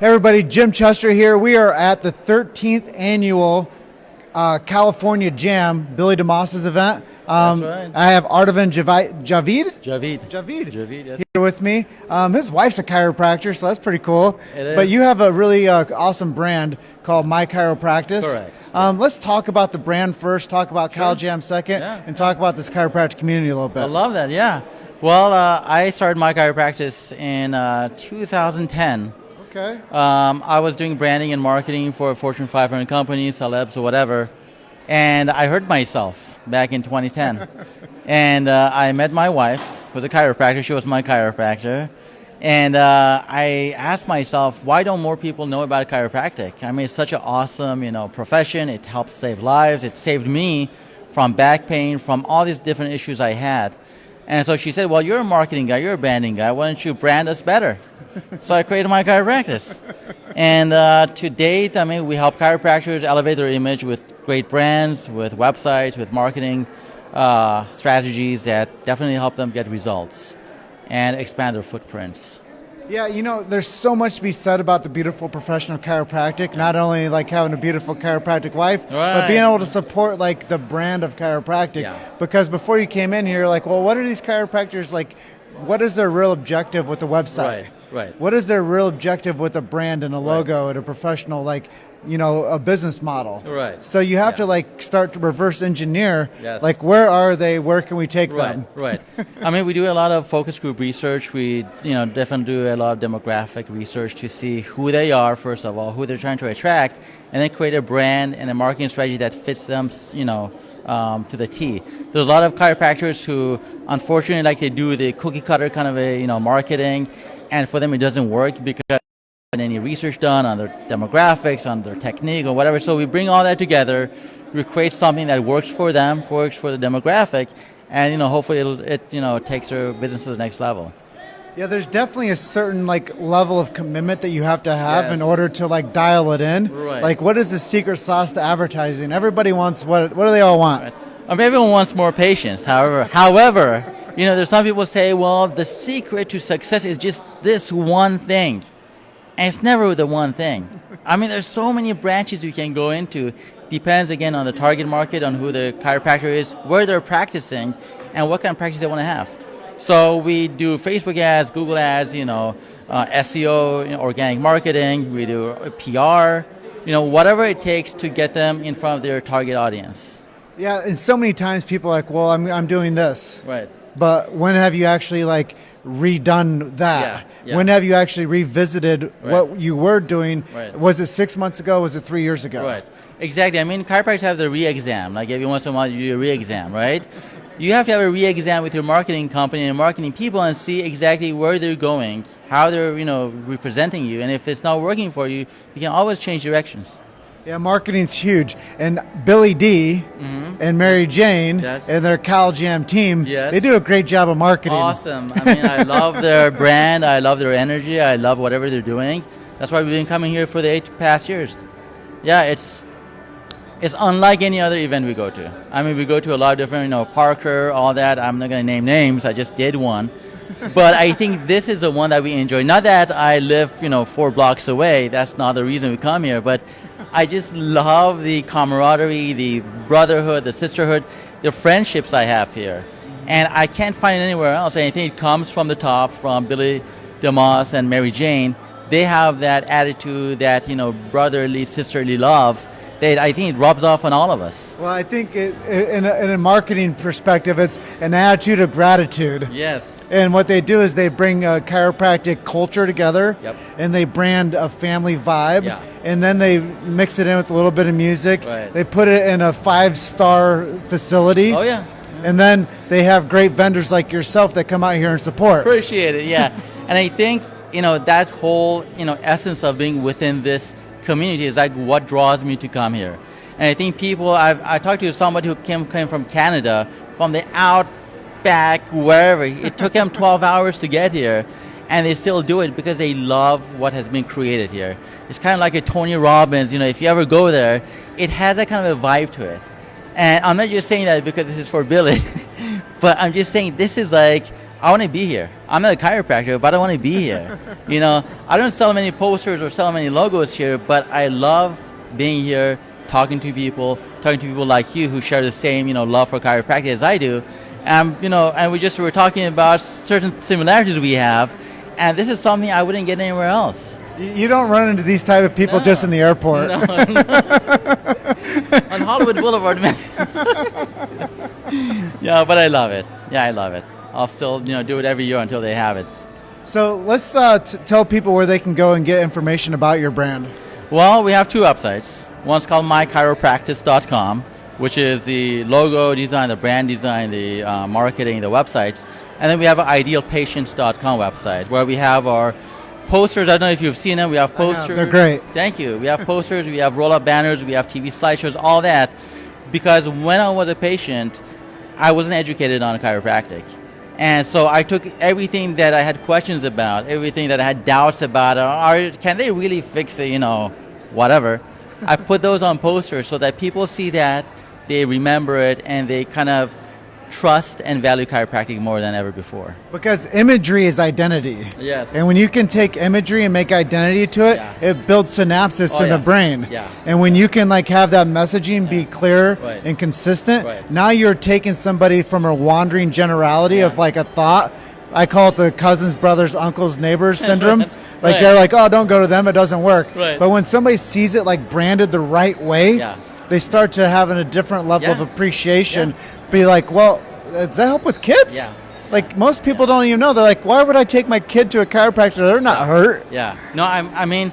Hey everybody, Jim Chester here. We are at the 13th annual California Jam, Billy DeMoss's event. That's right. I have Ardavan Javid Javid, yes. here with me. His wife's a chiropractor, so that's pretty cool. It is. But you have a really awesome brand called My Chiropractic. Correct. Let's talk about the brand first, talk about Cal Jam second, Yeah. and talk about this chiropractic community a little bit. I love that, yeah. Well, I started my chiropractic in 2010. Okay. I was doing branding and marketing for Fortune 500 companies, celebs, or whatever, and I hurt myself back in 2010. And I met my wife, who was a chiropractor. She was my chiropractor. And I asked myself, why don't more people know about chiropractic? I mean, it's such an awesome, profession. It helps save lives. It saved me from back pain, from all these different issues I had. And so she said, well, you're a marketing guy, you're a branding guy. Why don't you brand us better? So I created my chiropractic. And to date, I mean, we help chiropractors elevate their image with great brands, with websites, with marketing strategies that definitely help them get results and expand their footprints. Yeah, there's so much to be said about the beautiful profession of chiropractic, not only like having a beautiful chiropractic wife, but being able to support like the brand of chiropractic. Yeah. Because before you came in here, you're like, well, what are these chiropractors like? What is their real objective with the website? Right. What is their real objective with a brand and a logo and a professional, a business model? Right. So you have to start to reverse engineer, Yes. like where are they? Where can we take them? Right. I mean, we do a lot of focus group research. We, definitely do a lot of demographic research to see who they are, first of all, who they're trying to attract, and then create a brand and a marketing strategy that fits them, to the T. There's a lot of chiropractors who, unfortunately, they do the cookie cutter kind of marketing, and for them it doesn't work because there isn't any research done on their demographics, on their technique, or whatever. So we bring all that together, we create something that works for them, works for the demographic, and hopefully it takes their business to the next level. Yeah, there's definitely a certain level of commitment that you have to have in Yes. order to dial it in. Right. What is the secret sauce to advertising? Everybody wants what do they all want? Right. Everyone wants more patience. However, there's some people say, well, the secret to success is just this one thing. And it's never the one thing. I mean, there's so many branches you can go into. Depends, again, on the target market, on who the chiropractor is, where they're practicing, and what kind of practice they want to have. So we do Facebook ads, Google ads, SEO, organic marketing. We do PR, whatever it takes to get them in front of their target audience. Yeah, and so many times people are like, well, I'm doing this. Right. But when have you actually redone that? Yeah. When have you actually revisited what you were doing? Right. Was it 6 months ago? Was it 3 years ago? Right. Exactly. I mean, chiropractors have the re-exam. Every once in a while you do a re-exam, right? You have to have a re-exam with your marketing company and marketing people and see exactly where they're going, how they're, representing you. And if it's not working for you, you can always change directions. Yeah, marketing's huge. And Billy D and Mary Jane Yes. and their Cal Jam team, Yes. they do a great job of marketing. Awesome. I mean, I love their brand. I love their energy. I love whatever they're doing. That's why we've been coming here for the 8 past years. Yeah, it's unlike any other event we go to. I mean, we go to a lot of different, Parker, all that. I'm not going to name names. I just did one. But I think this is the one that we enjoy. Not that I live, 4 blocks away. That's not the reason we come here. But I just love the camaraderie, the brotherhood, the sisterhood, the friendships I have here. And I can't find it anywhere else. And I think it comes from the top, from Billy DeMoss and Mary Jane. They have that attitude, that, brotherly, sisterly love. I think it rubs off on all of us. Well, I think in a marketing perspective, it's an attitude of gratitude. Yes. And what they do is they bring a chiropractic culture together, Yep. and they brand a family vibe, Yeah. and then they mix it in with a little bit of music. Right. They put it in a 5-star facility. Oh, yeah. And then they have great vendors like yourself that come out here and support. Appreciate it, yeah. And I think, that whole, essence of being within this community is what draws me to come here. And I think people, I talked to somebody who came from Canada, from the outback, wherever. It took them 12 hours to get here, and they still do it because they love what has been created here. It's kind of like a Tony Robbins, if you ever go there, it has that kind of a vibe to it. And I'm not just saying that because this is for Billy, but I'm just saying this is I want to be here. I'm not a chiropractor, but I want to be here. I don't sell many posters or sell many logos here, but I love being here, talking to people like you who share the same, love for chiropractic as I do. And we were talking about certain similarities we have, and this is something I wouldn't get anywhere else. You don't run into these type of people just in the airport. No. On Hollywood Boulevard, man. Yeah, but I love it. Yeah, I love it. I'll still, do it every year until they have it. So let's tell people where they can go and get information about your brand. Well, we have two websites. One's called mychiropractice.com, which is the logo design, the brand design, the marketing, the websites. And then we have an idealpatients.com website where we have our posters. I don't know if you've seen them. We have posters. They're great. Thank you. We have posters. We have roll-up banners. We have TV slideshows, all that. Because when I was a patient, I wasn't educated on chiropractic. And so I took everything that I had questions about, everything that I had doubts about, or can they really fix it, whatever. I put those on posters so that people see that, they remember it, and they kind of trust and value chiropractic more than ever before. Because imagery is identity. Yes. And when you can take imagery and make identity to it, it builds synapses in the brain. Yeah. And when you can have that messaging be clear and consistent, now you're taking somebody from a wandering generality of a thought. I call it the cousins, brothers, uncles, neighbors syndrome. They're like, oh, don't go to them, it doesn't work. Right. But when somebody sees it branded the right way, they start to have a different level of appreciation. Be like, well, does that help with kids? Yeah. Most people don't even know. They're like, why would I take my kid to a chiropractor? They're not hurt. Yeah. No, I mean,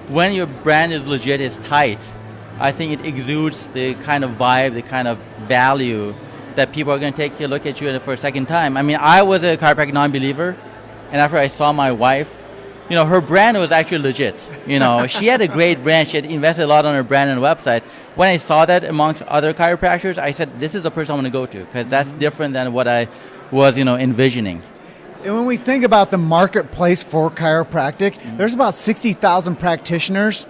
when your brand is legit, is tight, I think it exudes the kind of vibe, the kind of value that people are going to take a look at you for a second time. I mean, I was a chiropractic non-believer, and after I saw my wife, her brand was actually legit. She had a great brand. She had invested a lot on her brand and website. When I saw that amongst other chiropractors, I said, this is the person I'm going to go to because that's different than what I was, envisioning. And when we think about the marketplace for chiropractic, there's about 60,000 practitioners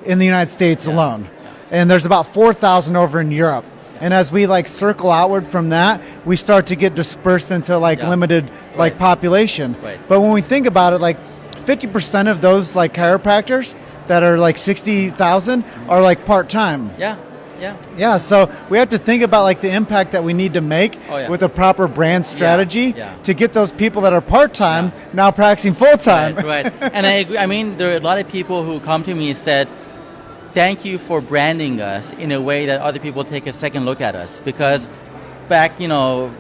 in the United States alone. Yeah. And there's about 4,000 over in Europe. And as we circle outward from that, we start to get dispersed into limited population. Right. But when we think about it, 50% of those chiropractors that are 60,000 are part-time. Yeah, so we have to think about the impact that we need to make with a proper brand strategy to get those people that are part-time now practicing full-time. Right. And I agree. I mean, there are a lot of people who come to me and said, thank you for branding us in a way that other people take a second look at us. Because back, 30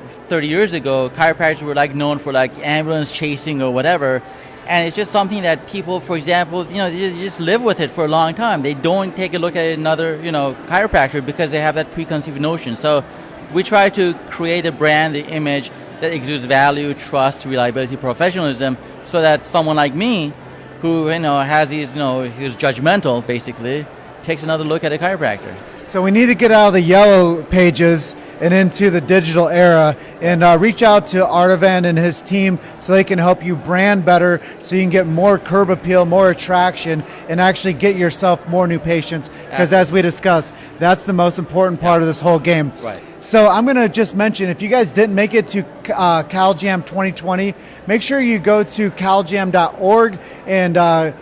years ago, chiropractors were known for ambulance chasing or whatever. And it's just something that people, for example, they just live with it for a long time. They don't take a look at another, chiropractor because they have that preconceived notion. So we try to create a brand, the image that exudes value, trust, reliability, professionalism, so that someone like me, who has these, who's judgmental, basically, takes another look at a chiropractor. So we need to get out of the yellow pages and into the digital era and reach out to Ardavan and his team so they can help you brand better so you can get more curb appeal, more attraction, and actually get yourself more new patients. Because as we discussed, that's the most important part of this whole game. Right. So I'm going to just mention, if you guys didn't make it to CalJam 2020, make sure you go to caljam.org and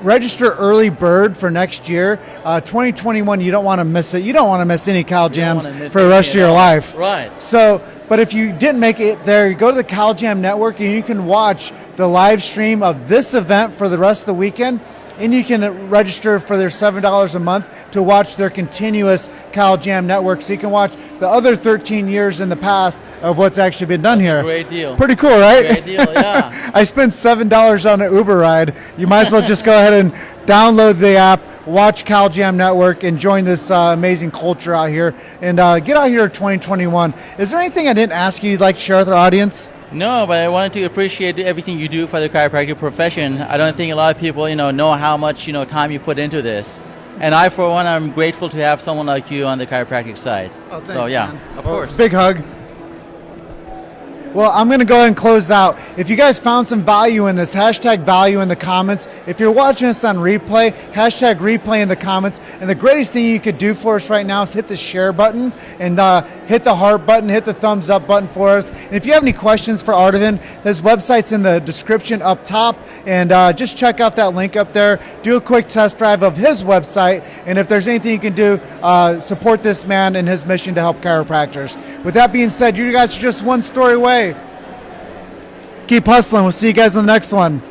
register early bird for next year. 2021, you don't want to miss it. You don't want to miss any CalJams for the rest of your life. Right. So, but if you didn't make it there, go to the CalJam Network and you can watch the live stream of this event for the rest of the weekend. And you can register for their $7 a month to watch their continuous CalJam network. So you can watch the other 13 years in the past of what's actually been done here. Great deal. Pretty cool, right? Great deal, yeah. I spent $7 on an Uber ride. You might as well just go ahead and download the app, watch CalJam Network, and join this amazing culture out here. And get out here in 2021. Is there anything I didn't ask you you'd like to share with our audience? No, but I wanted to appreciate everything you do for the chiropractic profession. I don't think a lot of people, know how much, time you put into this. And I, for one, I'm grateful to have someone like you on the chiropractic side. Oh, thanks, so, yeah, man. of course. Big hug. Well, I'm going to go ahead and close out. If you guys found some value in this, hashtag value in the comments. If you're watching us on replay, hashtag replay in the comments. And the greatest thing you could do for us right now is hit the share button and hit the heart button, hit the thumbs up button for us. And if you have any questions for Ardavan, his website's in the description up top. And just check out that link up there. Do a quick test drive of his website. And if there's anything you can do, support this man and his mission to help chiropractors. With that being said, you guys are just one story away. Keep hustling. We'll see you guys on the next one.